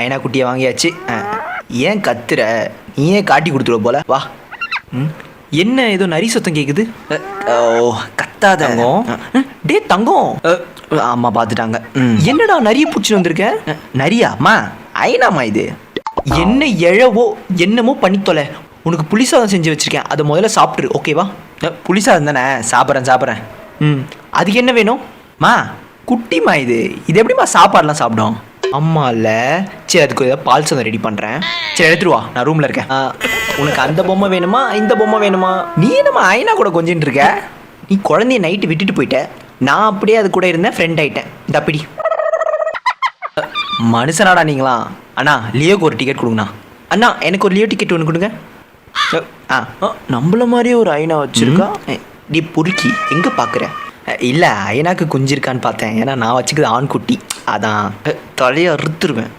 ஐனா குட்டியை வாங்கியாச்சு. ஏன் கத்துற? நீ ஏன் காட்டி கொடுத்துருவ போல, வா. என்ன ஏதோ நரி சத்தம் கேட்குது? ஓ கத்தாத தங்கம். டே தங்கம். ஆமாம் பார்த்துட்டாங்க. என்னடா நரிய பிடிச்சின்னு வந்திருக்க? நரியாம்மா ஐனாமா இது. என்ன எழவோ என்னமோ பண்ணித்தொலை. உனக்கு புளிசாதம் செஞ்சு வச்சுருக்கேன், அதை முதல்ல சாப்பிட்ரு, ஓகேவா? புளிசாதம் தானே, சாப்பிட்றேன். அதுக்கு என்ன வேணும்? மா குட்டிமா இது எப்படிம்மா சாப்பாடெலாம் சாப்பிடும்? அம்மா இல்லை. சரி அதுக்கு ஏதாவது பால் சாதம் ரெடி பண்ணுறேன். சரி எடுத்துருவா, நான் ரூமில் இருக்கேன். உனக்கு அந்த பொம்மை வேணுமா இந்த பொம்மை வேணுமா? நீ என்னம்மா ஐனா கூட கொஞ்சின்னு இருக்க? நீ குழந்தைய நைட்டு விட்டுட்டு போயிட்ட, நான் அப்படியே அது கூட இருந்தேன், ஃப்ரெண்ட் ஆகிட்டேன். இந்த அப்படி மனுஷனாடா நீங்களா? அண்ணா லியோக்கு ஒரு டிக்கெட் கொடுங்கண்ணா. அண்ணா எனக்கு ஒரு லியோ டிக்கெட் ஒன்று கொடுங்க. நம்மள மாதிரியே ஒரு ஐனா வச்சுருக்கா. நீ பொறுக்கி எங்கே பார்க்குற? இல்லை ஐனாக்கு குஞ்சிருக்கான்னு பார்த்தேன், ஏன்னா நான் வச்சுக்கிறது ஆண் குட்டி, அதான் தலையை அறுத்துருவேன்.